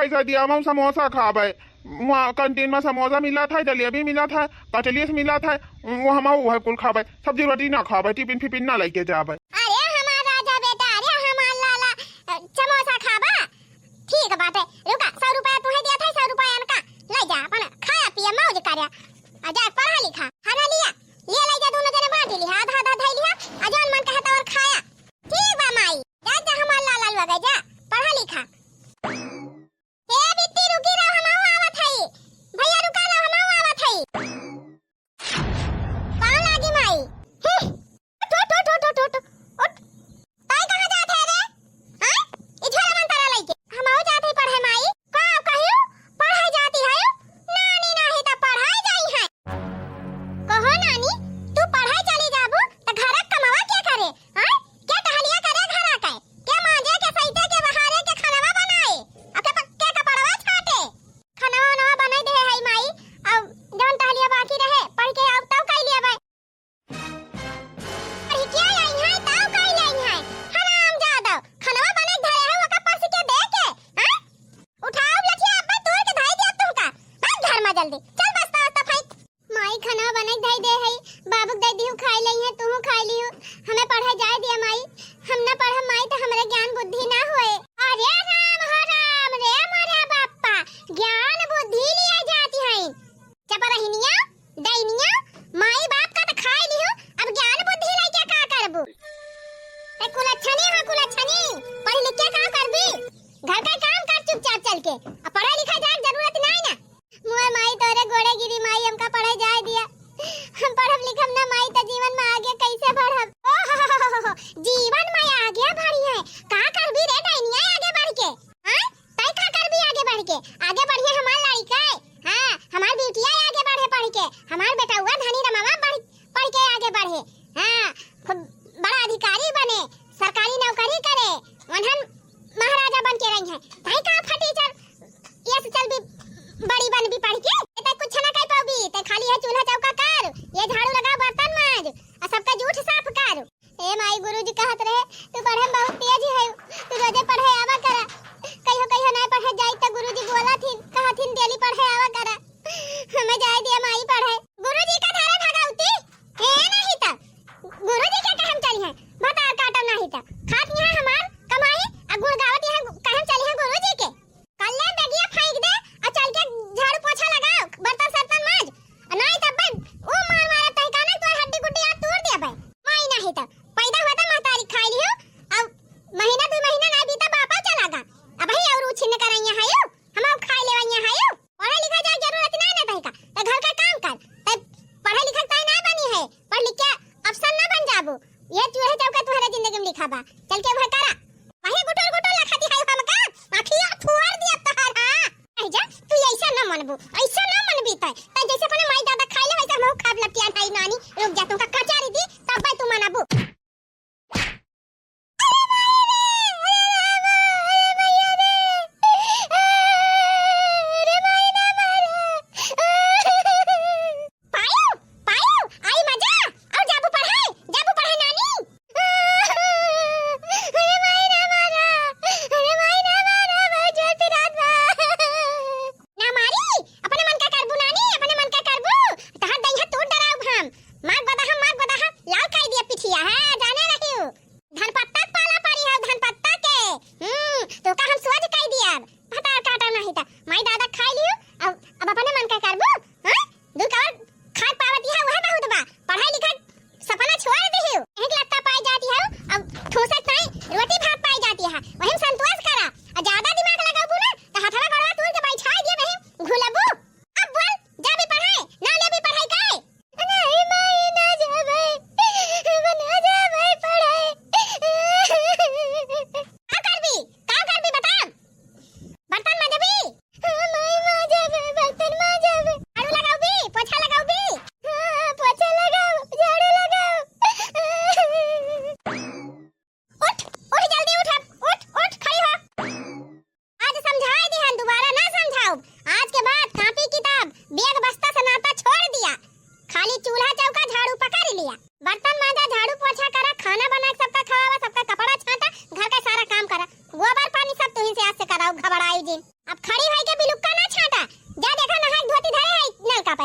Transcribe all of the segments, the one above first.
पैसा दिया हम समोसा खाबे। वहाँ कैंटीन में समोसा मिला था, जलेबी मिला था, कचलिस मिला था, वो हम वह कुल खाबे, सब्जी रोटी ना खाबे, टिफिन फिपिन ना लेके जाबे। अरे हमारा राजा बेटा, अरे हमारा लाला समोसा खाबा ठीक बात है। रुका 100 रुपया तुम्हें दिया था, 100 रुपया इनका ले जा, अपन खाया पिया मौज करया, आजा पढ़ा लिखा खाना लिया ले ले जा, दोनों जने बांट लिया, आधा आधा धइ लिया, अजन मन कहता और खाया। ठीक बा माई, जा जा हमारा लाला लगे जा पढ़ा लिखा। ए बिट्टी रुकी रहो, हम आवत हई भैया, रुका रहो हम आवत हई। कहां लागी माई? टो टो टो टो टो उठ, ताई कहां जात है रे? हां इधर मन तारा लइके हम आओ जात है पढ़े माई। का कहियो पढ़ाई जाती है? नानी नाही त पढ़ाई जाई है। कहो नानी तू पढ़ाई चली जाबू त घर कमावा क्या करे? हां क्या टहलिया करे घर आके? क्या मांजे के सईते के बहारे के खानावा बनाए? अके क्या कपड़वा छाटे? खानावा ना बनाई दे है माई, अब जौन टहलिया बाकी रहे पढ़ के आउ तब कई लिया भाई। अरे क्या आई है तब कई लाई है? हराम जादा खानावा बनाई धरे है ओका पास के दे के। हां उठाओ लठिया अब्बा तोड़ के धाई दिया तुमका। हां घर में जल्दी चल बस्ता बस्ता फाई। माई खाना बनाई धाई दे है, बाबू दे दियो खाई लई है, तू खाई लियो, हमें पढ़ाई जाए दिया माई। हम ना पढ़ माई तो हमरे ज्ञान बुद्धि ना होए। अरे राम हो राम रे मारे बाप्पा, ज्ञान बुद्धि लिया जाती है। चपरहिनिया दैनिया माई बाप का तो खाई लियो, अब ज्ञान बुद्धि लेके का करबू? ए कुलच्छनी हां कुलच्छनी, पढ़ लिख के का करबी? घर का काम कर चुपचाप चल के, अब पढ़ा लिखा जाए जरूरत नहीं ना। मोए माई तोरे गोड़े गिरी माई, हमका पढ़ाई जाए दिया, हम पढ़ब लिखब ना माई तो जीवन में आगे कैसे बढ़ब? जीवन में आगे बढ़ी है का करबी रे दैनिया आगे बढ़ के? हां तई का करबी आगे बढ़ के? आगे बढ़िए हमार लड़का है, हां हमार बेटिया आगे बढ़े पढ़ के, हमार बेटा हुआ धनी रमावा पढ़ के आगे बढ़े, हां खूब बड़ा अधिकारी बने, सरकारी नौकरी करे, वनहन महाराजा बन के रही है। तई का फटी चल ये से चल भी बड़ी बन भी पढ़ के ते कुछ ना कह पाओगी, ते खाली है चूल्हा चौका कर, ये झाड़ू लगा, बर्तन मांज और सबका जूठ साफ कर। ए माई गुरुजी कहत रहे तू पढ़े बहुत तेज है, तू रोजे पढ़े आवा करा, कहियो कहियो नहीं पढ़े जाई त गुरुजी बोला थी कहथिन डेली पढ़े आवा करा, हमें जाए दिया माई पढ़े। गुरुजी का धारा भगाउती ए नहीं त गुरुजी के कहम चली है, बता काटम नहीं त खात यहाँ हमार कमाई आ गुण गावत यहाँ कहम चली है गुरुजी के। कल्ले बेगिया फेंक दे और चल के झाड़ू पोछा लगाओ, बर्तन सर्तन मांज, नहीं तब ओ मार मारा तई का नहीं तो हड्डी गुड्डी आ तोड़ दे भाई। माई नहीं त पैदा होता महतारी खाई लियो, अब महीना 2 महीना ना बीता बापा चला गा, अब ही और उछिन करैया हायो, हम खाई लेवैया हायो। पढ़ा लिखा जाए जरूरत नहीं ना तई का, त घर का काम कर, तब पढ़ा लिखा तई ना बनी है, पढ़ लिख के अफसर ना बन जाबू, ये चूहे चौका तुम्हारे जिंदगी में लिखा बा, चल के वह करा वही गुटुर गुटुर लखती है हमका आखिया फुआर दिया तोहार। हां आई जा तू ऐसा ना मनबू, ऐसा ना मनबी तय जैसे अपने माई दादा खाई ले वैसे हम खाब लटिया भाई नानी। रुक जा तुमका कचारी दी तब भाई तू मनबू।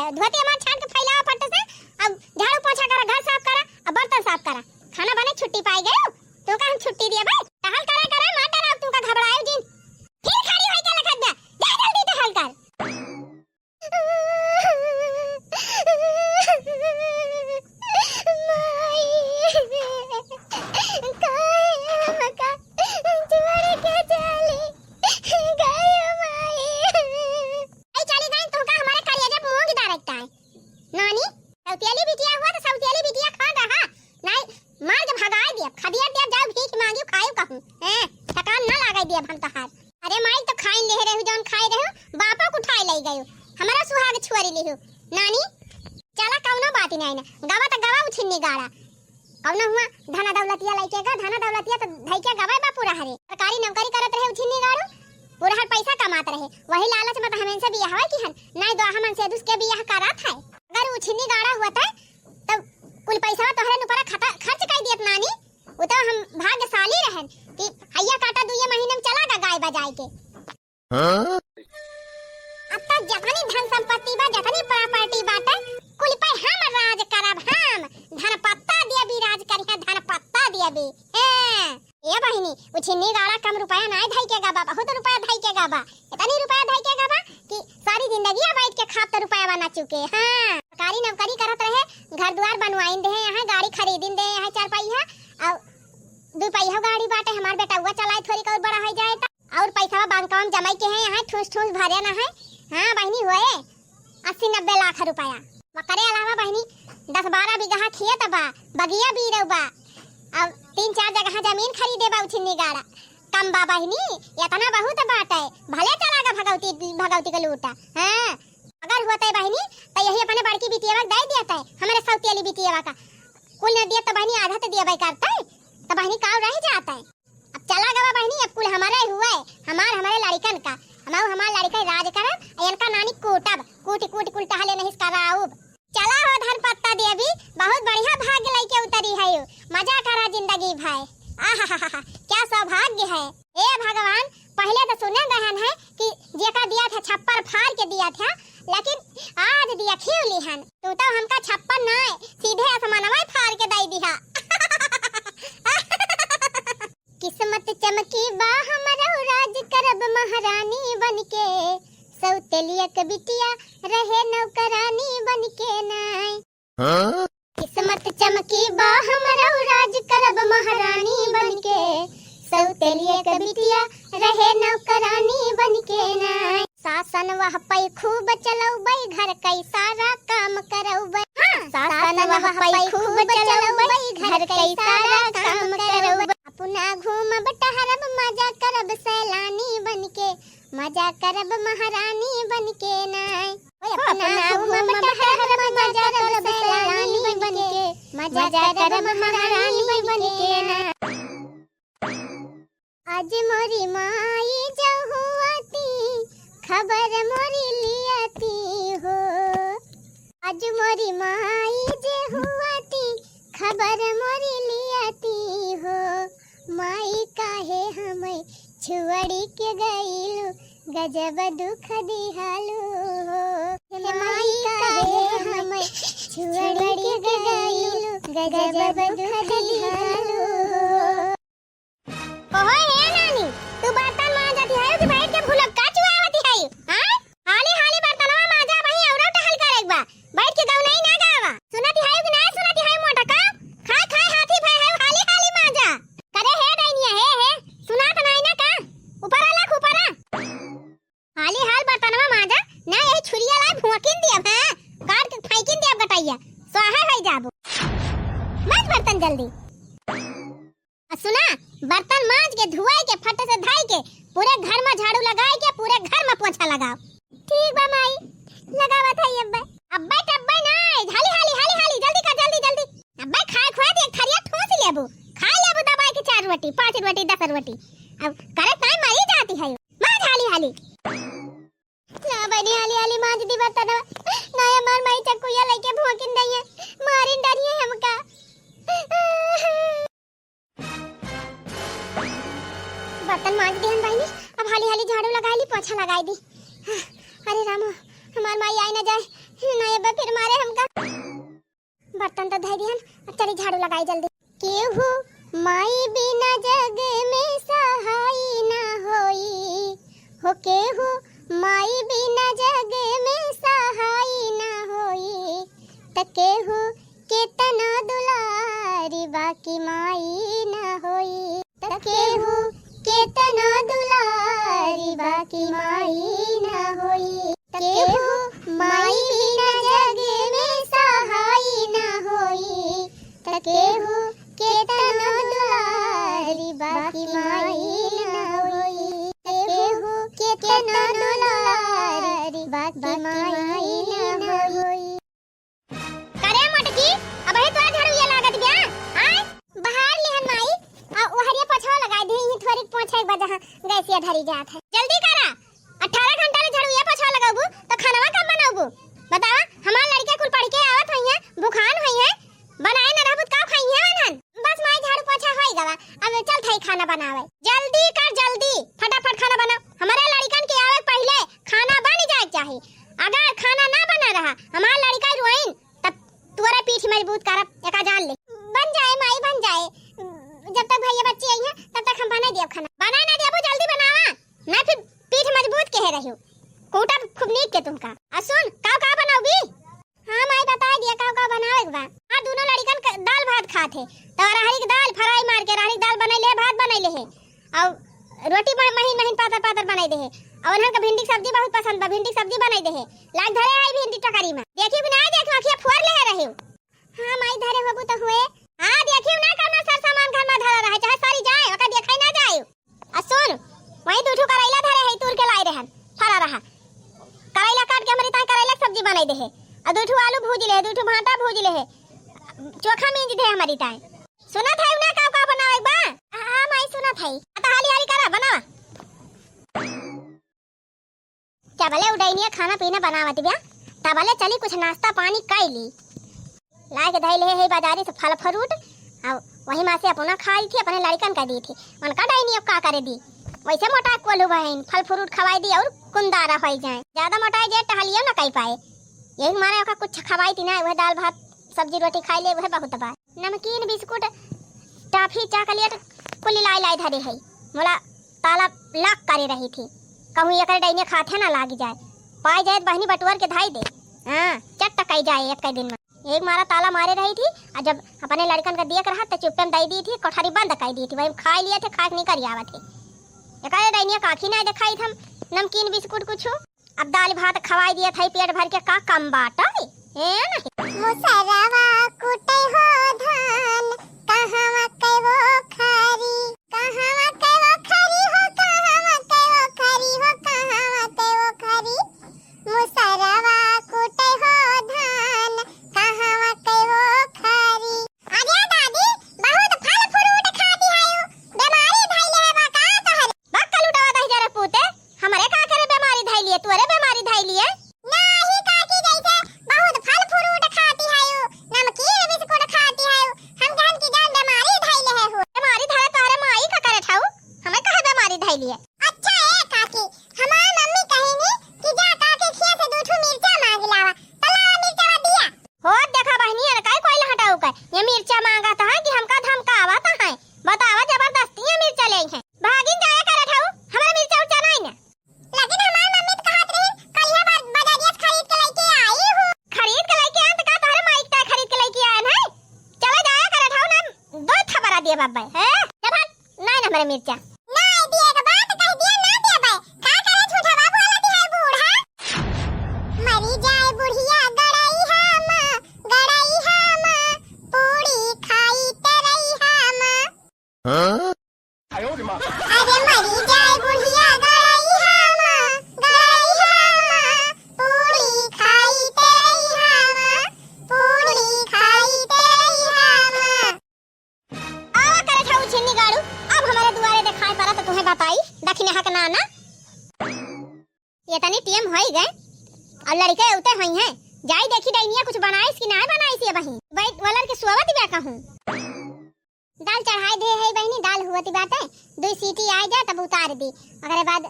है धोती हमार छान के फैलाओ फट से अब झाड़ू पोछा करा घर साफ करा अब बर्तन साफ करा खाना बने छुट्टी पाई गयो तो का हम छुट्टी दिए भाई टहल करा मत डराओ तू का घबरायो जिन फिर खड़ी होई के लखत जा जल्दी टहल कर अरे माई तो खाई ले रहे जौन खाई रहे बापा को उठाई ले गयो हमारा सुहाग छुआरी लिहु नानी चला कौनो बात नहीं ना गावा त गावा उछिन्नी गाड़ा कौनो हुआ धना दौलतिया लइके का धना दौलतिया तो धइके गवाय बा पूरा हरे सरकारी नौकरी करत रहे उछिन्नी गाड़ो पूरा हर पैसा कमात रहे वही लालच में तो हमें से बियाह है कि हन नहीं दो हमन से दूसरे बियाह करात है अगर उछिन्नी गाड़ा हुआ था तब कुल पैसा तोहरे ऊपर खर्च कर दियत नानी वो तो हम भाग्यशाली रहन कि हैया काटा दुए महीने में चला गा गाय बजाए के अब तक जतनी धन संपत्ति बा जतनी प्रॉपर्टी बाटे कुल पे हम राज करब हम धन पत्ता दिया भी राज करिया धन पत्ता दिया भी ए बहिनी उछिन्नी गाड़ा कम रुपया ना धाई के गाबा बहुत रुपया धाई के गाबा इतनी रुपया धाई के गाबा कि सारी जिंदगी बैठ के खात रुपया बना चुके हां सरकारी नौकरी करत रहे घर द्वार बनवाइन दे यहां गाड़ी खरीदिन दे यहां चार पहिया और दो पहिया गाड़ी बाटे हमार बेटा हुआ चलाए थोड़ी और बड़ा हो जाए और पैसा बैंक में जमा के है यहाँ ठूस ठूस भरे ना है हाँ बहनी हुए 80-90 लाख रुपया करे अलावा बहनी 10-12 बीघा खेत बा बगिया भी रहुबा अब 3-4 जगह जमीन खरीदे बा उछिन्नी गाड़ा कम बा बहनी इतना बहुत बात है भले चलागा भगवती का लूटा हाँ अगर होता है बहनी तो यही अपने बड़की बिटिया दे देता है हमारे सौतेली बिटिया का कुल न दिया तो बहनी आधा तो दिया भाई करता है तो बहनी काव रह जाता है अब चला गवा बहनी अब कुल हमारा ही हुआ है हमारे लड़कन का हमार लड़का राज करब इनका नानी कोटब कोटी कोटी कुल टहले नहीं कराऊब चला हो धन पत्ता देवी बहुत बढ़िया भाग्य लेके उतरी है मजा करा जिंदगी भाई आहा क्या सौभाग्य है ए भगवान पहले तो सुने रहन है कि जेका दिया था छप्पर फाड़ के दिया था लेकिन आज दिया खिवली हन तू तो हमका छप्पर ना सीधे आसमानवा फाड़ के दई दिया किस्मत चमकी बा हमरा राज करब महारानी बनके सौतेलिया के बिटिया रहे नौकरानी बनके नाय किस्मत चमकी बा हमरा राज करब महारानी बनके सौतेलिया के बिटिया रहे नौकरानी बनके नाय शासन वह पई खूब चलौबै घर कई सारा काम करौबै शासन वह पई खूब चलौबै घर कई सारा काम करौबै अपना घूमब टहरब मजा करब सैलानी बनके मजा करब महारानी बनके नाय अपना घूमब टहरब मजा करब सैलानी बनके मजा करब महारानी बनके नाय आज मोरी माई जहुआती खबर मोरी लियाती हो आज मोरी माई जहुआती खबर मोरी लियाती हो माई काहे हमें छुअड़ी के गईलू गजब दुख दिहालू हो माई काहे हमें छुअड़ी के गईलू गजब दुख दिहालू ओहो हे नानी तू बर्तन मांजती है कि बैठ के भूलब का चुआवती है हां हाली हाली बर्तनवा मांजा वही औरो टहल कर एक बार बैठ के गाव नहीं ना गावा सुनती है कि नहीं सुनती है मोटा का खा खा हाथी भाई है हाली हाली मांजा करे हे दैनिया हे सुनात नहीं ना का ऊपर आला ऊपर आ हाली हाल बर्तनवा मांजा ना यही छुरिया ला भुकिन दिया हां काट के फेंकिन दिया गटैया स्वाहा है जाबो मत बर्तन जल्दी सुना बर्तन मांज के धुआई के फट से धाई के पूरे घर में झाड़ू लगाई के पूरे घर में पोछा लगाओ ठीक बा माई लगावत है अब्बा टब्बा नहीं हाली हाली हाली हाली जल्दी का जल्दी अब्बा खाए खुआ दे थरिया ठोस लेबू खा लेबू दबाई के 4 रोटी 5 रोटी 10 रोटी अब करे टाइम मरी जाती है मांज हाली हाली ना बनी हाली हाली मांज दी बर्तन ना मार माई चकुया लेके भोंकिन दइए मारिन डरिए हमका बर्तन मांज दिहन बहनी अब हाली हाली झाड़ू लगाई ली पोछा लगाई दी अरे रामो हमार माई आई ना जाए नहीं अब फिर मारे हमका। बर्तन तो धो दिहन, अब चली झाड़ू लगाई जल्दी। केहू माई बिना जग में सहाय ना होई हो, केहू माई बिना जग में सहाय ना होई, त केहू केतना दुलारी बाकी माई ना होई, त केहू केतना दुलारी बाकी माई ना होई, केहू माई बिना जग में सहाय ना होई, त केहू केतना दुलारी बाकी माई ना होई, केहू केतना दुलारी बाकी माई ना होई। करे मटकी अब हे तोरा झाड़ू ये लागत गया आय बाहर लेहन माई आ ओहरिया पछवा लगा दे ही थोड़ी पोछे बजा गैसिया धरी जात है। जल्दी करा 18 घंटा ले झाड़ू ये पछवा लगाबू तो खानावा कब बनाबू बतावा। हमार लड़के कुल पढ़ के आवत हई है, भूखान हई है, बनाए ना रहबू का खाई है वनन। बस माई झाड़ू पोछा होई गवा, अब चल थई खाना बनावे। जल्दी कर, जल्दी फटाफट खाना बनाओ। हमारे लड़कन के आवे पहले खाना बन जाए चाहिए। अगर खाना ना बना रहा हमार लड़का रोइन तब तोरा पीठ मजबूत करब एका जान ले। बन जाए माई बन जाए, जब तक भैया बच्चे आई हैं तब तक हम बना देब खाना। बना ना देबो जल्दी बनावा, ना फिर पीठ मजबूत के रहियो कोटा खूब नीक के तुमका। आ सुन का बनाओगी? हां माई बता दिया का बनावे के बा। हां दोनों लड़कन दाल भात खात है तो राहरी की दाल फ्राई मार के राहरी दाल बनैले, भात बनैले है और रोटी महीन महीन पातर पातर बनाई दे है। और उन्हन का भिंडी सब्जी बहुत पसंद बा, भिंडी सब्जी बनाई दे है। लाग धरे आई भिंडी टकारी में देखी बिना देख आंखिया फोड़ ले रहे हो। हां माई धरे होबू तो हुए। हां देखियो ना करना सर सामान घर में धरा रहे चाहे सारी जाए ओका देखाई ना जाए। आ सुन वही दूठू करैला धरे है तूर के लाई रहन फरा रहा करैला काट के हमरी ता करैला सब्जी बनाई दे है। आ दूठू आलू भूज ले, दूठू भाटा भूज ले है, चोखा मींज दे हमारी ता। सुनत है ना का बनावे बा? हां माई सुनत है। त हाली हाली करा बनावा। क्या भले उड़ैनिया खाना पीना बनावत बिया तबले चली कुछ नाश्ता पानी कैली लाके धैले है बाजारी से फल फ्रूट और वही मां से अपना खाई थी, अपने लड़कन का दी थी। उनका डाइनी अब का करे दी वैसे मोटा कोलू बहन फल फ्रूट खवाई दी और कुंदारा होई जाए। ज्यादा मोटा जे टहलियो ना कई पाए, यही मारे ओका कुछ खवाई थी ना, वह दाल भात सब्जी रोटी खाई ले वह बहुत बा। नमकीन बिस्कुट टॉफी चॉकलेट कुल लाई लाई धरे है। मोला ताला लॉक करे रही थी कहूं एक डाइने खाथे ना लाग जाए, पाई जाए बहनी बटुअर के धाई दे। हां चट कई जाए एक दिन में। एक मारा ताला मारे रही थी और जब अपने लड़कन का देख रहा तो चुपचाप दई दी थी, कोठारी बंद कर दी थी। भाई खा लिए थे, खाक नहीं कर आवा थे। एक डाइनिया काखी ना दिखाई थम नमकीन बिस्कुट कुछ। अब दाल भात खवाई दिया था पेट भर के का कम बाटा है नहीं। मुसरवा कुटे हो धान कहवा के वो खारी, कहवा के वो खारी हो, कहवा के वो खारी हो, कहवा के वो खारी। मुसरवा कुटे हो धान कहवा के वो खारी। अरे दादी बहुत फल फ्रूट खाती है, बीमारी धइले है बा का तहरे? बक्कल उठावा दही जरा पूते हमरे का करे बीमारी धइली है, तोरे बीमारी धइली है? नाही काकी जैसे बहुत फल फ्रूट खाती है, नमकीन बिस्कुट खाती है, हम जान की जान बीमारी धइले है। हो बीमारी धरे तोरे माई का करे ठाऊ, हमें कहे बीमारी धइली है। अच्छा है काकी, हमार मम्मी कहेंगी कि जा काकी खिया से दूठू मिर्चा मांग लावा, तला मिर्चा दिया। हो देखा बहनी है काय कोई हटाऊ का ये मिर्चा मांगा था कि हमका धमकावा था है, बतावा जबरदस्ती ये मिर्चा ले है। भागिन जाया करे ठाऊ, हमरा मिर्चा उच्चा नहीं ना। लेकिन हमार मम्मी तो कहत रही कलिया बाजारिया खरीद के लेके आई हूं। खरीद के लेके आन त का तोरे माइक ता खरीद के लेके आन है? चला जाया करे ठाऊ ना दो थबरा दिए बाबा है जब नहीं ना मेरे मिर्चा नहीं दिए के बात कह दिया ना दे भाई का करे झूठा बाबू वाला दी है बूढ़ा मरी जाए बुढ़िया गड़ाई हम पूरी खाई तेरई हम। हां अरे मरी जाए बुढ़िया गड़ाई हम पूरी खाई तेरई हम, पूरी खाई तेरई हम। आवा करे ठाऊ छिन्नी गाड़ू अब हमारे दुआरे दिखाई पड़ा तो तुम्हें बताई दक्षिण हक ना ना ये तनी टीएम होई गए और लड़के उते होई हैं जाई देखी डाइनिया कुछ बनाईस कि ना बनाईस ये बहिन बैठ वालर के सुवत बे कहूं। दाल चढ़ाई दे है बहनी, दाल हुवती बाटे, दो सीटी आ जाए तब उतार दी, अगरे बाद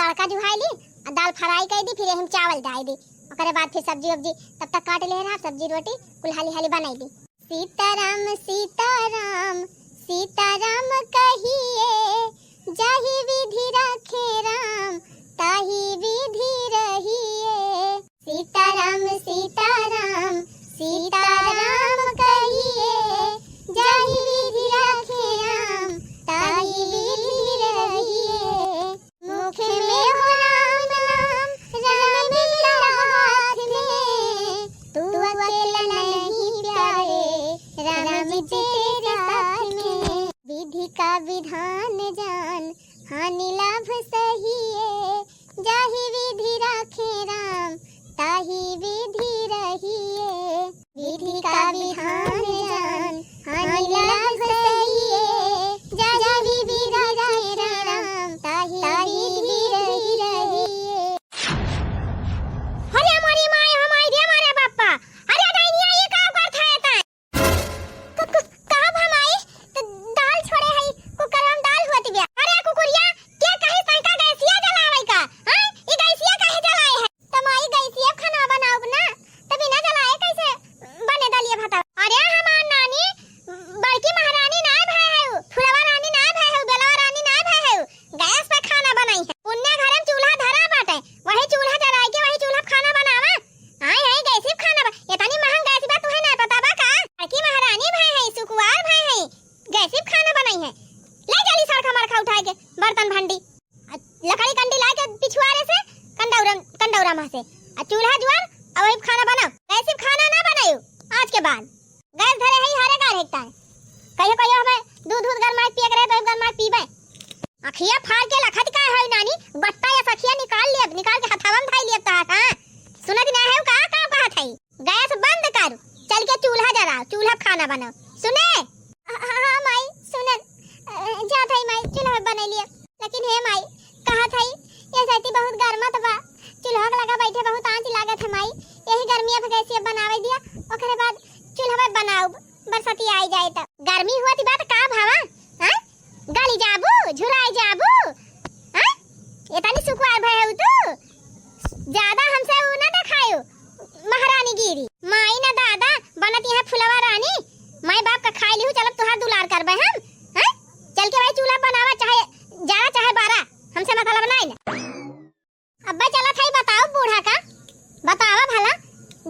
तड़का जुहाई ली दाल फ्राई कर दी, फिर हम चावल डाल दी, ओकरे बाद फिर सब्जी वब्जी तब तक काट ले रहा, सब्जी रोटी कुल हाली हाली बनाई दी। सीताराम सीताराम सीताराम कहिए, जाहि विधि रखे राम ताहि विधि रहिए। सीताराम सीताराम सीताराम कहिए, जाहि विधि रखे राम ताहि विधि रहिए। मुख में हो राम नाम, राम मिला हाथ में, तू अकेला नहीं प्यारे, राम तेरे साथ में। विधि का विधान जान, हानि लाभ सहिए, जाहि विधि राखे राम ताहि विधि रहिए। विधि का विधान जान, हानि लाभ सहिए, जाहि विधि राखे राम ताहि विधि रहिए। अरे हमारी माय हमारी रे हमारे बापा, अरे डाइनिया ये का करत है ता कब हम आई तो दाल छोड़े है, कुकर में दाल होती बे। अरे कुकुरिया क्या कहे तंका गैसिया जलावे का, हां ये गैसिया काहे जलाए है? तमाई गैसिया खाना बनाओ ना, तभी ना जलाए कैसे बने दलिए भात। अरे हमार नानी बड़की महारानी ना भय है, फुलवा रानी ना भय है, बेलवा रानी ना भय है, गैस पे खाना बनाई है। पुण्य घर में चूल्हा धरा बाटे, वही चूल्हा जलाए के वही चूल्हा खाना बनावा। हां है गैस पे खाना इतनी महंग गैस बा, तुहे ना पता बा का? बड़की महारानी भय है, सुकुवार भय है, गैस पे खाना बनाई है। ले चली सड़का मरखा उठा के बर्तन भंडी लकड़ी कंडी ला के पिछुआरे से कंडौरा में से चूल्हा जुआर और वही खाना बनाओ। ऐसे खाना ना बनाओ आज के बाद, गैस धरे है हरे गार हेकता है। कहियो कहियो हमें दूध गरमा पिए करे तो गरमा पीबे। अखिया फाड़ के लखत का है नानी, बट्टा या सखिया निकाल के हथावन धाई लिया ता। हां सुनत ना है का कहत है? गैस बंद कर, चल के चूल्हा जलाओ, चूल्हा खाना बनाओ। सुने? हां माई सुनन जा थाई माई, चूल्हा बना लिया। लेकिन हे माई कहा थाई ये साथी बहुत गर्मत बा, चूल्हा लगा बैठे बहुत आंच लागत है माई, यही गर्मिया में कैसे बनावे दिया, ओकरे बाद चूल्हा बनाओ बरसाती आई जाए त। गर्मी हुआ बात का भावा? हां गाली जाबू झुराई जाबू, हां इतनी सुकुआर भय तू, ज्यादा हमसे उ ना दिखायो महारानी गिरी। माई ना दादा बनती है फुलवा रानी, माई बाप का खाई लिहू, चल तुहार दुलार करबे हम। हां चल के भाई चूल्हा बनावा, चाहे ज्यादा चाहे 12, हमसे मतलब नहीं ना। अब्बा चला थाई बताओ बूढ़ा का, बतावा भला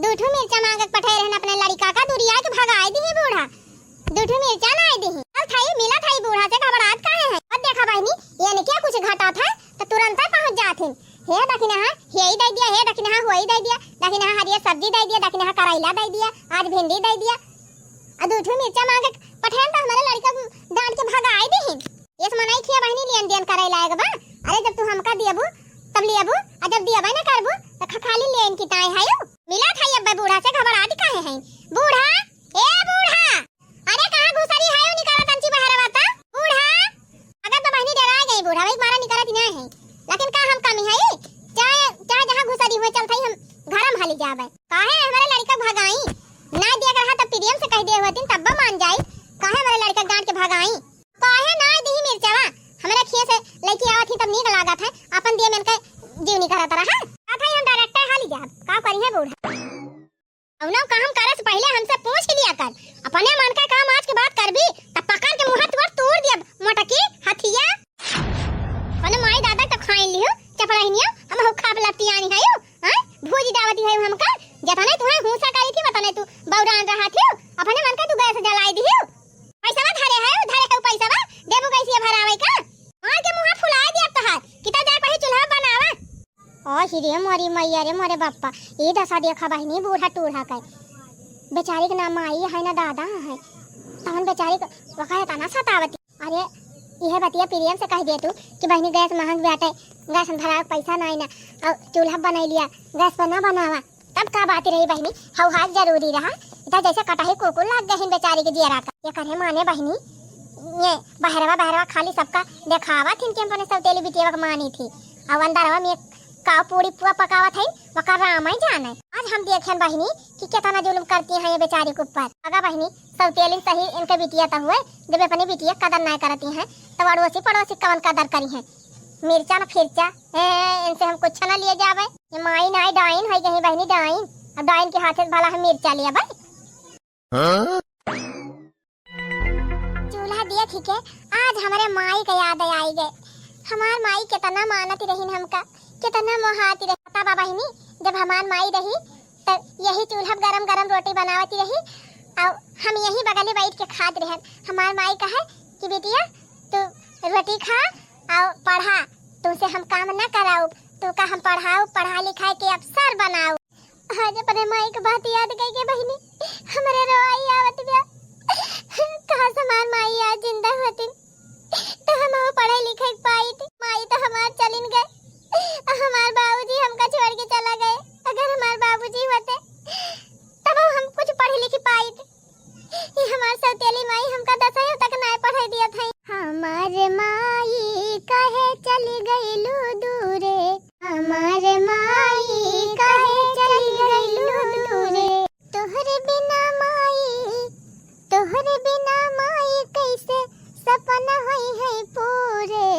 दूठू मिर्चा मांग के पठे रहन अपने लड़का का, दुरिया के भगाई दी बूढ़ा, दूठू मिर्चा ना आई दी। चल थाई मिला थाई बूढ़ा से, घबराहट काहे है? अब देखा बहनी ये ने क्या कुछ घटा था तो तुरंत पहुंच जाथिन। हे दखिना हे ही दे दिया, हे दखिना होई दे दिया, दखिना हरियर सब्जी दे दिया, दखिना करेला दे दिया, आज भिंडी दे दिया, आ दूठू मिर्चा मांग के पठे तो हमारे लड़का डांट के भगाई दी। इस मनाई खिया बहनी लेन देन करे लायक बा। अरे जब तू हमका दियबू तब लियबू, आ जब दियबा ना करबू त खाली लेन की ताई है। मिला था अब बूढ़ा से, घबराहट काहे है? बूढ़ा ए बूढ़ा, अरे कहां घुसरी है? निकाला तंची बाहर आवता बूढ़ा। अगर तो बहनी डरा गई बूढ़ा, भाई मारा निकलत नहीं है, लेकिन का हम कमी है? चाहे जहां घुसरी हो चल थई हम घरम हाली जाबे। काहे हमारे लड़का भगाई ना दिया रहा त प्रियम से कह दे होतिन तब मान जाई। काहे हमारे लड़का डांट के भगाई? काहे ना दी मिर्चावा, हमरा खिए से लड़की आवत ही तब नीक लागत है, अपन दिए मन के जीव नहीं करत रहा। का थाई हम डायरेक्ट हाली जाब, का करी है बूढ़ा? औनो काम करे से पहले हमसे पूछ लिया कर, अपने मन का काम आज के बाद करबी त पकड़ के मुंह तुर तोड़ दियब मोटकी हथिया। अने माई दादा त खाई लियो चपराइनिया, हम हो खा लती आनी है। हां भूजी दावती है हमका, जतने तू हुसा करी थी बताने तू बौरान रहा थी, अपने मन का तू गैस जलाई दी। पैसा धरे है पैसा बा देबो कैसे भरावे का? मार के मुंह फुला दिया तहार, किता जाए पही चूल्हा बनावा। ओ हिरे मोरी मैया रे मोरे बाप्पा, ये दशा देखा बहनी बूढ़ा टूढ़ा का, बेचारी के नाम आई है ना दादा है, तहन बेचारी को वकाया तना सतावती। अरे यह बतिया प्रियम से कह दे तू कि बहनी गैस महंग बाटे, गैस भरा पैसा नहीं ना, और चूल्हा बना लिया गैस पर ना बनावा, तब का बात रही बहनी? हव हाथ जरूरी रहा, इतना जैसे कटाही कुकुर लग गए बेचारी के जियरा का। ये करे माने बहनी ये बहरवा खाली सबका देखावा थी कि हमने सब तेली बिटिया मानी थी, और अंदरवा में का पूरी पुआ पकावत है, वका राम ही जाने। आज हम देखें बहनी कि कितना जुल्म करती है ये बेचारी के ऊपर। अगर बहनी सब तेली सही इनके बिटिया तो हुए, जब अपनी बिटिया कदर नहीं करती हैं तो अड़ोसी पड़ोसी कवन कदर करी है। मिर्चा न फिरचा इनसे हम कुछ ना लिए जावे। ये माई नाई डाइन है कहीं बहनी डाइन, अब डाइन के हाथ से भला हम मिर्चा लिया भाई। चूल्हा दिया ठीक है, आज हमारे माई का याद आई गए। हमार माई कितना मानती रही हमका, कितना मोहाती रही। पता बहनी जब हमार माई रही तो यही चूल्हा गरम गरम रोटी बनावती रही और हम यही बगले बैठ के खात रहे। हमार माई कहे कि बेटिया तू रोटी खा और पढ़ा, तुमसे हम काम न कराऊ, तू का हम पढ़ाऊ, पढ़ा लिखा के अफसर बनाऊ। आज अपने माई की बात याद गई के बहनी हमारे रोई आवत बिया। कहां से हमार माई आज जिंदा होती तो हम पढ़े लिखे पाई थी। माई तो हमार चलिन गए, हमार बाबूजी हमका छोड़ के चला गए। अगर हमार बाबूजी होते तब हम कुछ पढ़े लिखे पाई थी। ये हमार सौतेली माई हमका 10 तक ना पढ़ाई दिया था। हमार माई कहे चली गईलू दूरे, हमार माई कहे चली गईलू दूरे। तोहरे बिना माई कैसे सपना होई है पूरे।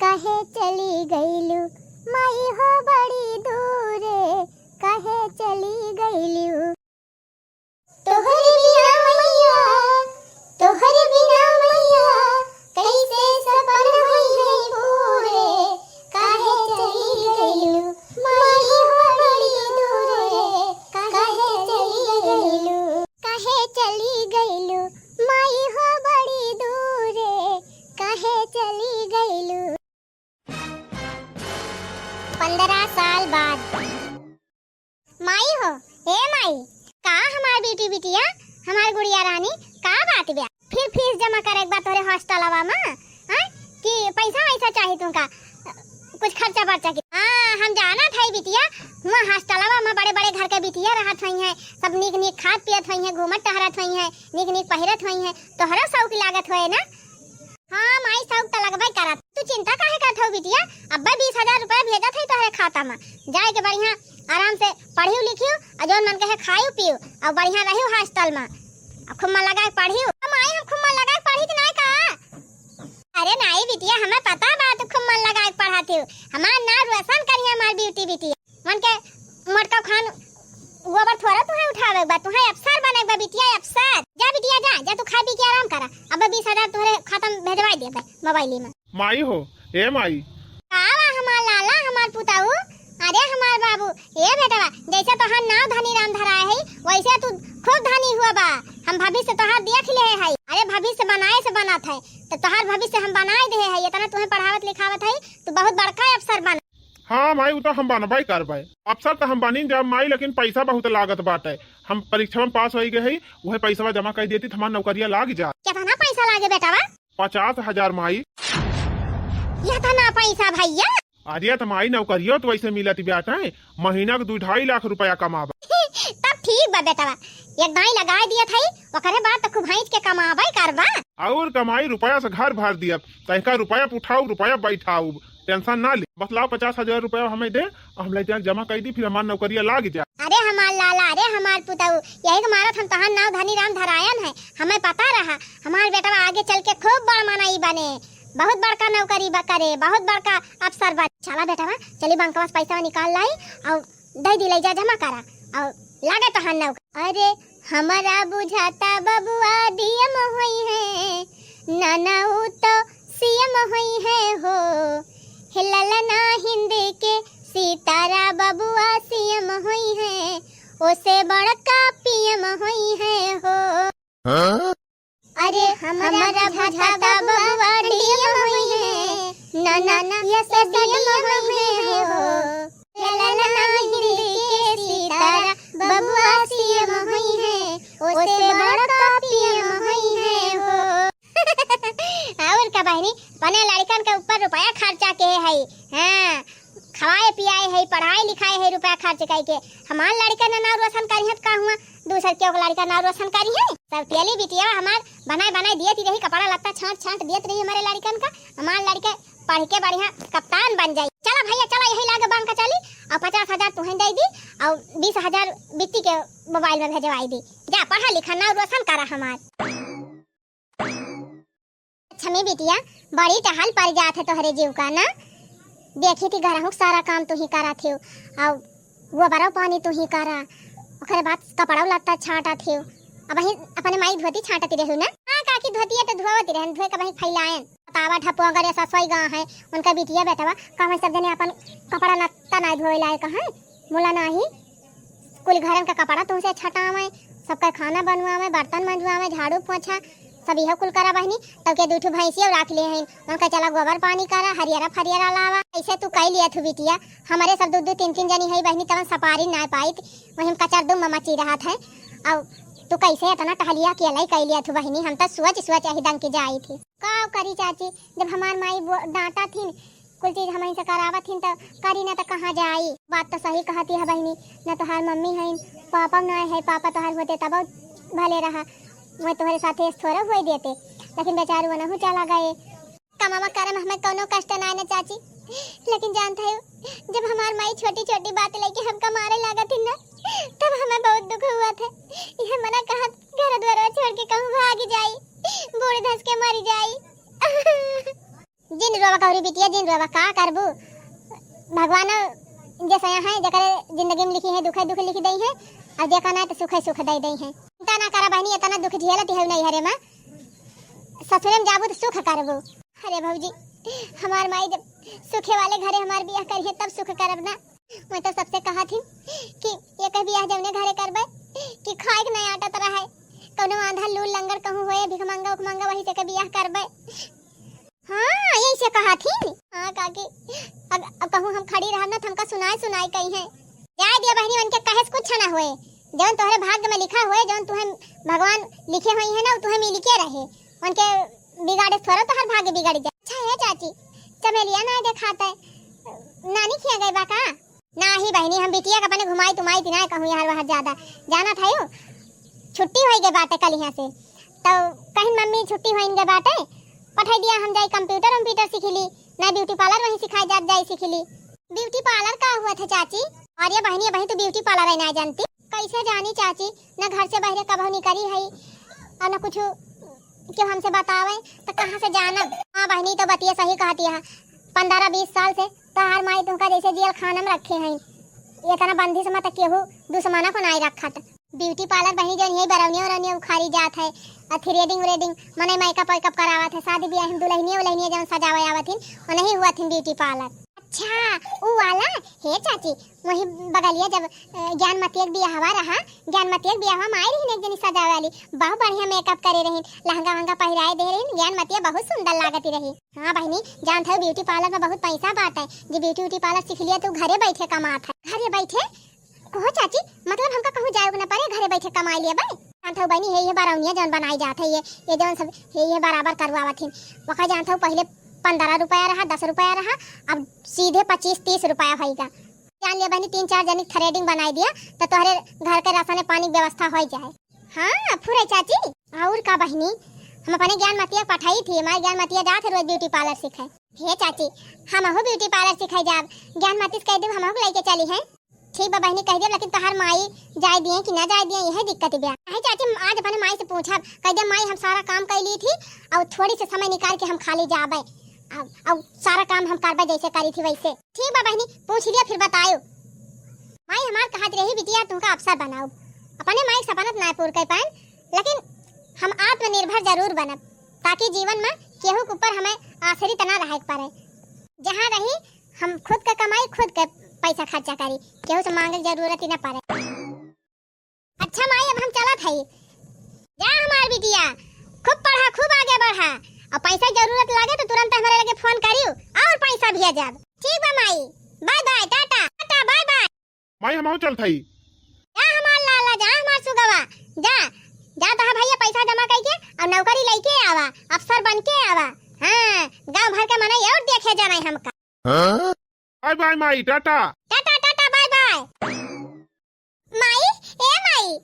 कहे चली गईलू माई हो बड़ी दूरे, कहे चली गईलू। तोहरे बिना मैया कैसे सपना होई है पूरे। कहे चली गईलू माई हो बड़ी दूरे, कहे चली गईलू, कहे चली गईलू माई हो बड़ी दूरे, कहे चली गईलू। 15 साल बाद माई हो, ए माई का हमार बेटी बिटिया हमार गुड़िया रानी का बात बया। फिर फीस जमा करे एक बार तोरे हॉस्टलवा में कि पैसा वैसा चाहिए तुमका कुछ खर्चा बर्चा की। हम जाना था बिटिया वहाँ हॉस्टलवा में बड़े बड़े घर के बिटिया रहत हुई है, सब नीक नीक खात पियत हुई है, घूमत टहरत हुई है, नीक नीक पहिरत हुई है। तोहरा शौक लागत होए ना। हाँ माई शौक तो लगबे करत। तू चिंता काहे करत हो बिटिया, अब्बा 20,000 रुपया भेजत है तोहरे खाता में। जाए के बढ़िया आराम से पढ़ियो लिखियो और जोन मन कहे खाइयो पियो और बढ़िया रहियो हॉस्टल में। अब खूब मन लगा पढ़ियो। माई हम खूब मन लगा पढ़ी कि नहीं का? अरे नहीं बिटिया हमें पता बा तू खूब मन लगा पढ़ाती हो। हमार नाम रोशन करिए हमार ब्यूटी बिटिया। मन के मोटका खान गोबर थोड़ा तुहे उठावे बा, तुहे अफसर बने बा बिटिया, अफसर। जा बिटिया जा तू खा पी के आराम करा। अब 20,000 तोहरे खाता में भेजवा दे मोबाइल में। माई हो, ए माई कावा हमार लाला हमार पुताऊ। अरे हमार बाबू ए बेटवा जैसे तोहार नाव धनी राम धराए है वैसे तू खूब धनी हुआ बा। हम भविष्य तोहार देख ले है। अरे भविष्य बनाए से बनत है तो तोहार भविष्य हम बनाए दे है। इतना तुम्हें पढ़ावत लिखावत है तू बहुत बड़का अफसर बन। हाँ माई वो तो हम बनबाई करबाई, अफसर तो हम बनी जब माई, लेकिन पैसा बहुत लागत बाटे। हम परीक्षा में पास हो गए है, वही पैसा जमा कर देती हमार नौकरिया लाग जा। कितना पैसा लागे बेटावा? 50,000 माई। यह तो ना पैसा भैया। अरे तो माई नौकरियो तो वैसे मिलती बात है, महीना के 2-2.5 लाख रुपया कमाबा। तब ठीक बा बेटावा, एक दाई लगा दिया था ओकरे बाद तो खूब भैंस के कमाबाई करबा। और कमाई रुपया से घर भर दिया, तहका रुपया उठाऊ रुपया बैठाऊ, टेंशन ना ले। बतलाओ 50,000 रुपया हमें दे, हम ले जमा कर दी, फिर हमार नौकरिया लाग जा। अरे हमार लाला, अरे हमार पुताऊ, यही के मारत हम तहार नाव धनी राम धरायन है। हमें पता रहा हमार बेटा आगे चल के खूब बड़ मनाई बने, बहुत बड़का नौकरी करे, बहुत बड़का अफसर बने। चला बेटा चली बैंक से पैसा निकाल लाई और दे दी जा जमा करा और लागे तहार नौकरी। अरे हमारा बुझाता बबुआ डीएम होई है, नाना तो सीएम होई है हो। हिललना हिंदी के सीतारा बबुआ सीएम होई है, ओसे बड़का पीएम होई है हो। अरे हमारा बुझाता बबुआ डीएम होई है, नाना ये डीएम होई है हो। हिललना हिंदी के सीतारा बबुआ सीएम होई है, ओसे बड़का पीएम होई है हो। और का बहनी बने लड़कन के ऊपर रुपया खर्चा के है। हां खवाए पियाए है, पढ़ाई लिखाए है, रुपया खर्च करके। हमार लड़का ने नाम रोशन करी है का हुआ दूसर के लड़का नाम रोशन करी है। सब तेली बिटिया हमार बनाए दियत रही, कपड़ा लत्ता छांट दियत रही हमारे लड़कन का। हमार लड़के पढ़ के बढ़िया कप्तान बन जाई। चला भैया चला यही लागे बैंक चली और 50,000 तुम्हें दे दी और 20,000 बिट्टी के मोबाइल में भेजवाई दी। जा पढ़ा लिखा नाम रोशन करा हमार। छमी बिटिया बड़ी टहल पड़ जात है तोहरे जीव का ना। देखी थी घर सारा काम तू ही करा थे और वो बड़ा पानी तू ही करा ओकरे बाद कपड़ा लत्ता छाटा थे अब वही अपने माई धोती छाटती रहू ना। हां काकी धोती है तो धोवती रहन धोए के वही फैलाएं तावा ठपो अगर ऐसा सोई गा है उनका बिटिया बेटवा कहां सब जने अपन कपड़ा लत्ता ना धोए लाए कहां मोला नाही कुल घरन का कपड़ा तुमसे छटावे सबका खाना बनवावे बर्तन मंजवावे झाड़ू पोछा सब यह कुल करा बहनी तब के दूठू भैंसिया रख ले हैं उनका चला गोबर पानी करा हरियरा फरियरा लावा ऐसे तू कह लिया थू बिटिया हमारे सब दो तीन तीन जनी है बहनी तब सपारी ना पाई वही कचर दुम मची रहा था अब तू कैसे इतना टहलिया के लाई कह लिया थू बहनी हम तो सोच ही दंग के जाई थी का करी चाची जब हमार माई डांटा थी कुल चीज हम से करावा थी तो करी ना तो कहाँ जाई। बात तो सही कहती है बहनी न तो हर मम्मी है पापा न है पापा तो हर होते तब भले रहा मैं तुम्हारे साथ थोड़ा हुए देते लेकिन बेचारे वो नहीं चला गए कमावा करे में हमें कोनो कष्ट ना ना चाची लेकिन जानते हो जब हमार माई छोटी छोटी बातें लेके हमका मारे लगा थी ना तब हमें बहुत दुख हुआ था। यह मना कहा घर द्वार छोड़ के कहूँ भाग जाई बूढ़ी धस के मर जाई। जिन रोवा कौरी बिटिया जिन रोवा का करबू भगवान जैसा है जकर जिंदगी में लिखी है दुख लिखी दई है और जे ना तो सुख दई दई है। चिंता ना करा बहनी इतना दुख झेलत है नहीं हरे मां ससुरे में जाबू तो सुख करबू। अरे भौजी हमार माई जब सुखे वाले घरे हमार बियाह करिए तब सुख करब ना। मैं तो सबसे कहा थी कि ये कह बियाह जवने घरे करबे कि खाए के नहीं आटा तरह है कोनो आंधा लूल लंगर कहूं होए भिख मंगा उखमंगा वही से के बियाह करबे। हां यही से कहा थी। हां काकी अब कहूं हम खड़ी रहब ना हमका सुनाई कही है जाय दिया बहनी उनके कहे कुछ ना होए जौन तोहरे भाग्य में लिखा हुए जौन तुहे भगवान लिखे हुई है ना तुहे मिल के रहे उनके बिगाड़े थोड़ा तो हर भाग्य बिगड़ जाए। अच्छा है चाची चमेलिया ना दिखाता है नानी खिया गई बाका ना ही बहनी हम बिटिया का अपने घुमाई तुमाई तिना कहूं यार वहां ज्यादा जाना था यो छुट्टी होई गई बाटे कल यहां से तो कहीं मम्मी छुट्टी होई गई बाटे पठाई दिया हम जाई कंप्यूटर सीखली ना ब्यूटी पार्लर वहीं सिखाई जाई सीखली। ब्यूटी पार्लर का हुआ था चाची और ये बहनी तो ब्यूटी पार्लर है ना जानती कैसे जानी चाची न घर से बाहर कभी निकली है और न कुछ क्यों हमसे बतावे तो कहाँ से जानब। हाँ बहनी तो बतिया सही कहती है 15-20 साल से तो हर माई तुमका जैसे जेल खाना में रखे हैं ये तना बंदी से मत केहू दुश्मना को नहीं रखा था। ब्यूटी पार्लर बहनी जो यही बरौनी उखारी जात है और थ्रेडिंग मने मेकअप वेकअप करावत है शादी ब्याह में दुल्हनिया जब सजावे आवत थी और नहीं हुआ थी ब्यूटी पार्लर। अच्छा वो वाला हे चाची वही बगलिया जब ज्ञानमती एक बियाहवा रहा ज्ञानमती एक बियाहवा में आई रही एक जनी सजावे वाली बहुत बढ़िया मेकअप करे रही लहंगा वहंगा पहराए दे रही ज्ञानमती बहुत सुंदर लागती रही। हाँ बहनी जानते हो ब्यूटी पार्लर में बहुत पैसा बात है जो ब्यूटी पार्लर सीख लिया तो घरे बैठे कमात है घरे बैठे कहो चाची मतलब हमका कहूँ जाए ना पड़े घरे बैठे कमा लिया भाई। जानते हो बहनी ये बरौनिया जौन बनाई जात है ये जौन सब ये बराबर करवावत थी वहाँ जानते हो पहले 15 रुपया रहा 10 रुपया रहा अब सीधे 25-30 रुपया होगा। जान लिया बहनी 3-4 जनी थ्रेडिंग बनाई दिया तो तोहरे घर के राशन पानी व्यवस्था हो जाए। हाँ फुरे चाची और का बहनी हम अपने ज्ञान मतिया पठाई थी हमारे ज्ञान मतिया जाते रोज ब्यूटी पार्लर सीखे। हे चाची हम हो ब्यूटी पार्लर सिखाई जाब ज्ञान मती कह दे हम लेके चली है ठीक बा बहनी कह दे लेकिन तोहर माई जाए दिए कि ना जाए दिए यही दिक्कत है। है चाची आज अपने माई से पूछा कह दे माई हम सारा काम कर ली थी और थोड़ी से समय निकाल के हम खाली जाबे अब सारा काम हम करबे जैसे करी थी वैसे। ठीक बा बहनी पूछ लिया फिर बताओ। माई हमार कहत रही बिटिया तुमका अफसर बनाओ अपने माई सपनत ना पूर कर पाए लेकिन हम आत्मनिर्भर जरूर बनब ताकि जीवन में केहू के ऊपर हमें आश्रित ना रहे पारे जहाँ रही हम खुद का कमाई खुद के पैसा खर्चा करी केहू से मांगे जरूरत ही ना पड़े। अच्छा माई अब हम चलत हई जा हमार बिटिया खूब पढ़ा खूब आगे बढ़ा और पैसा जरूरत लगे तो तुरंत हमारे लगे फोन करियो और पैसा भेजब। ठीक बा माई bye bye tata tata bye bye. माई हम चल थई जा हमार लाला जा हमार सुगवा जा जा तो भैया पैसा जमा करके और नौकरी लेके आवा अफसर बन के आवा। हां गांव भर के मने और देखे जाना है हमका। हां बाय बाय माई tata tata tata bye bye. माई ए माई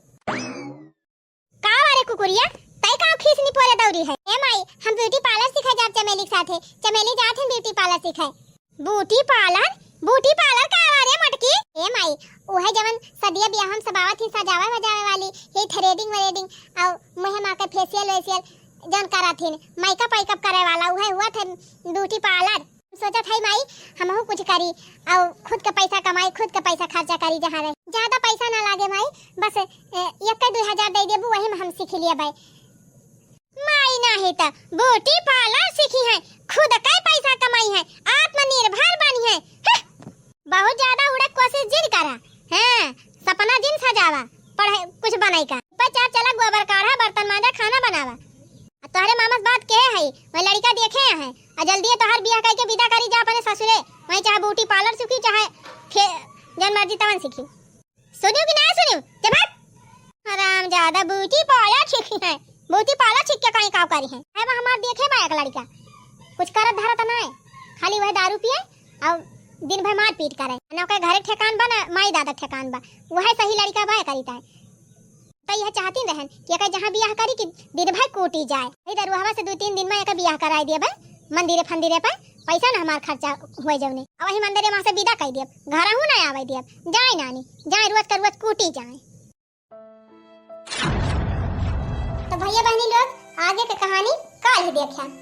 का वारे कुकुरिया तई का खीसनी पोले दौरी है। ए माई हम ब्यूटी पार्लर सिखाए जाब चमेली के साथे चमेली जात हम ब्यूटी पार्लर सिखाए। ब्यूटी पार्लर का वारे मटकी ए माई ओहे जवन सदिया बियाह हम सबावत ही सजावे वजावे वाली ये थ्रेडिंग और मुहे मा के फेशियल वेशियल जन करा थी मेकअप वेकअप करे वाला उहे हुआ थे ब्यूटी पार्लर। सोचा था माई हमहू कुछ करी और खुद का पैसा कमाई, खुद का पैसा खर्चा करी, जहाँ रहे ज्यादा पैसा ना लागे माई, बस 1-2 हजार दे देबू वही में हम सीख लिए भाई। माई नहीं तो ब्यूटी पार्लर सीखी है, खुद का पैसा कमाई है, आत्मनिर्भर बनी है। बहुत ज्यादा उड़क कोशिश जिन करा, हाँ सपना जिन सजावा, पढ़े कुछ बनाई का, चार चला गोबर काढ़ा, बर्तन मांजा, खाना बनावा। तोहरे मामा से बात के है वही लड़का देखे हैं और जल्दी तोहर बियाह करके विदा करी जा अपने ससुरे, वही चाहे ब्यूटी पार्लर सीखी चाहे जन मर्जी तवन सीखी। सुनियो कि ना सुनियो जब आराम ज्यादा ब्यूटी पार्लर सीखी है, ब्यूटी पार्लर सीख के कहीं काम करी है। अब हमार देखे बा एक लड़का कुछ करत धरत ना है, खाली वह दारू पिए और दिन भर मार पीट करे, ना के घरे ठेकान बा ना माई दादा ठेकान बा, वह सही लड़का बा करीता है। तो यह चाहती रहन कि एक जहां बियाह करी कि दिन भर कूटी जाए, इधर रुहवा से 2-3 दिन में एक बियाह कराई दिए भाई, मंदिरे फंदिरे पे पैसा ना हमार खर्चा होए जौने, अब वही मंदिरे वहां से विदा कर दिए, घर हूं ना आवे दिए, जाए नानी जाए रोज कर रोज कूटी जाए। तो भैया बहनी लोग आगे की कहानी कल ही देखिए।